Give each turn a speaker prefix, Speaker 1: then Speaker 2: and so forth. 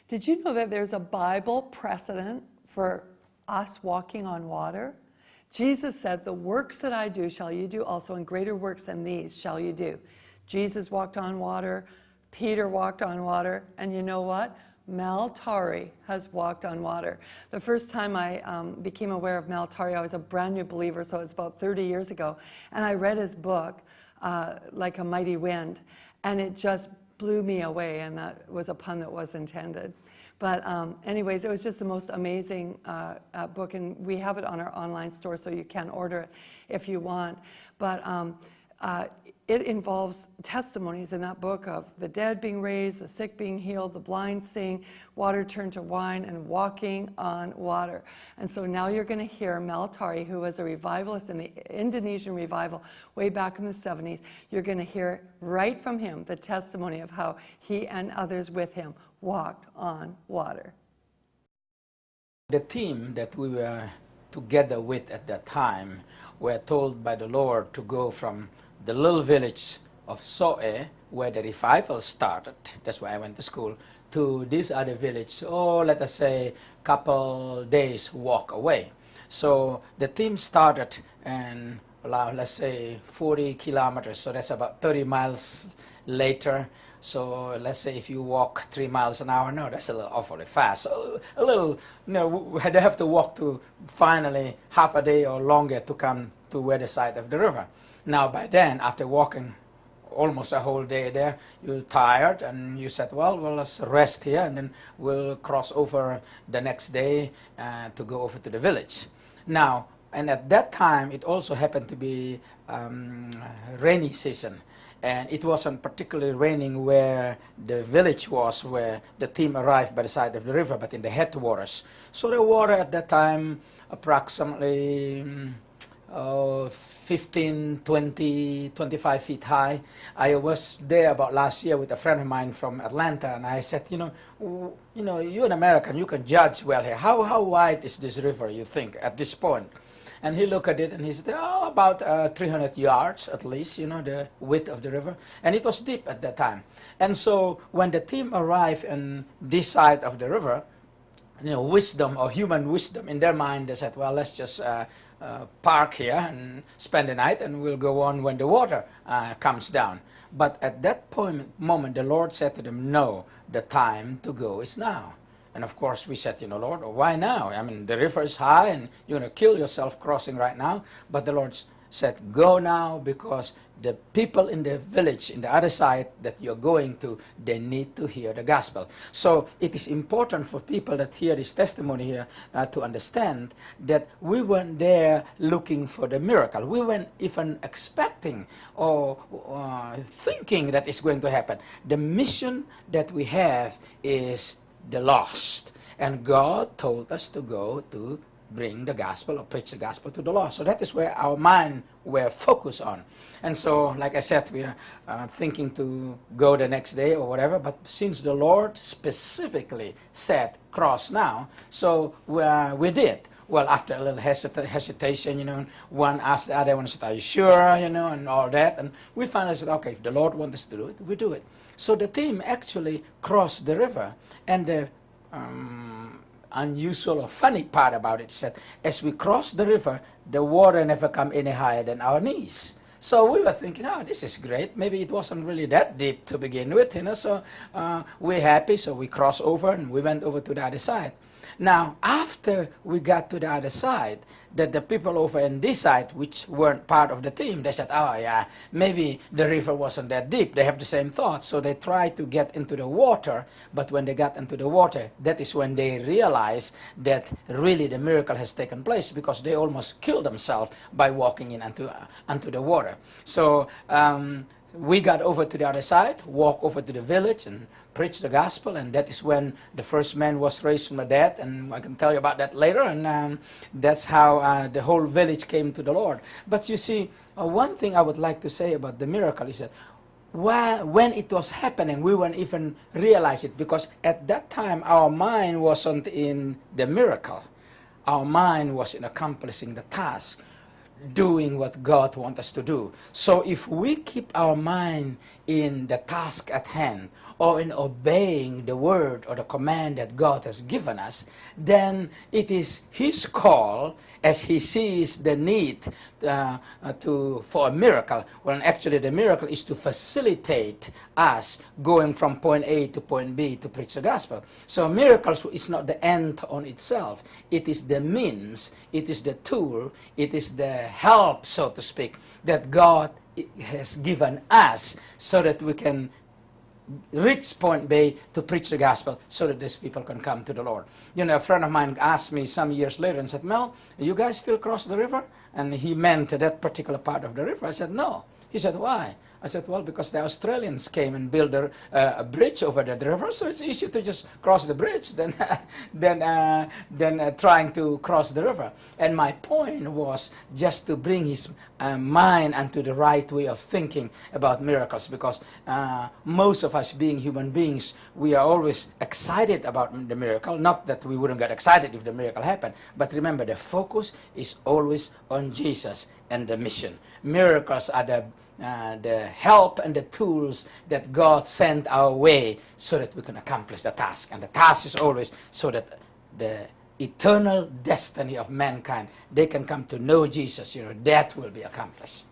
Speaker 1: Did you know that there's a Bible precedent for us walking on water? Jesus said, the works that I do shall you do also, and greater works than these shall you do. Jesus walked on water, Peter walked on water, and you know what? Mel Tari has walked on water. The first time I became aware of Mel Tari, I was a brand new believer, so it's about 30 years ago, and I read his book, Like a Mighty Wind, and it just blew me away, and that was a pun that was intended. But anyways, it was just the most amazing book, and we have it on our online store, so you can order it if you want. But it involves testimonies in that book of the dead being raised, the sick being healed, the blind seeing, water turned to wine, and walking on water. And so now you're going to hear Mel Tari, who was a revivalist in the Indonesian revival way back in the 70s. You're going to hear right from him the testimony of how he and others with him walked on water.
Speaker 2: The team that we were together with at that time were told by the Lord to go from the little village of Soe, where the revival started, that's why I went to school, to this other village, let us say, couple days walk away. So the team started, and let's say 40 kilometers, so that's about 30 miles later. So let's say if you walk 3 miles an hour, no, that's a little awfully fast. So a little, we had to have to walk to finally half a day or longer to come to where the side of the river. Now by then, after walking almost a whole day there, you're tired, and you said, well, let's rest here, and then we'll cross over the next day to go over to the village. Now, and at that time, it also happened to be rainy season. And it wasn't particularly raining where the village was, where the team arrived by the side of the river, but in the headwaters. So the water at that time, approximately 15, 20, 25 feet high. I was there about last year with a friend of mine from Atlanta, and I said, you're an American, you can judge well here. How wide is this river, you think, at this point? And he looked at it and he said, about 300 yards at least, the width of the river. And it was deep at that time. And so when the team arrived on this side of the river, wisdom or human wisdom in their mind, they said, well, let's just park here and spend the night, and we'll go on when the water comes down. But at that moment, the Lord said to them, no, the time to go is now. And of course, we said, Lord, why now? I mean, the river is high, and you're going to kill yourself crossing right now. But the Lord said, go now, because the people in the village, in the other side that you're going to, they need to hear the gospel. So it is important for people that hear this testimony here to understand that we weren't there looking for the miracle. We weren't even expecting or thinking that it's going to happen. The mission that we have is the lost. And God told us to go to bring the gospel or preach the gospel to the lost. So that is where our mind were focused on. And so, like I said, we are thinking to go the next day or whatever, but since the Lord specifically said, cross now, so we did. Well, after a little hesitation, one asked the other one, said, are you sure, and all that. And we finally said, okay, if the Lord wants us to do it, we do it. So the team actually crossed the river, and the unusual or funny part about it is that as we crossed the river, the water never come any higher than our knees. So we were thinking, this is great. Maybe it wasn't really that deep to begin with, So we're happy, so we crossed over and we went over to the other side. Now, after we got to the other side, that the people over on this side, which weren't part of the team, they said, maybe the river wasn't that deep. They have the same thought. So they tried to get into the water, but when they got into the water, that is when they realized that really the miracle has taken place, because they almost killed themselves by walking in onto the water. So we got over to the other side, walked over to the village and preached the gospel, and that is when the first man was raised from the dead, and I can tell you about that later, and that's how the whole village came to the Lord. But you see, one thing I would like to say about the miracle is that when it was happening, we weren't even realize it, because at that time our mind wasn't in the miracle. Our mind was in accomplishing the task, doing what God wants us to do. So if we keep our mind in the task at hand or in obeying the word or the command that God has given us, then it is His call as He sees the need for a miracle. When actually the miracle is to facilitate us going from point A to point B to preach the gospel. So miracles is not the end on itself. It is the means, it is the tool, it is the help, so to speak, that God has given us so that we can reach point B to preach the gospel so that these people can come to the Lord. You know, a friend of mine asked me some years later and said, Mel, you guys still cross the river? And he meant that particular part of the river. I said, no. He said, why? I said, well, because the Australians came and built a bridge over the river, so it's easier to just cross the bridge than trying to cross the river. And my point was just to bring his mind onto the right way of thinking about miracles, because most of us being human beings, we are always excited about the miracle. Not that we wouldn't get excited if the miracle happened, but remember, the focus is always on Jesus and the mission. Miracles are the help and the tools that God sent our way so that we can accomplish the task. And the task is always so that the eternal destiny of mankind, they can come to know Jesus, that will be accomplished.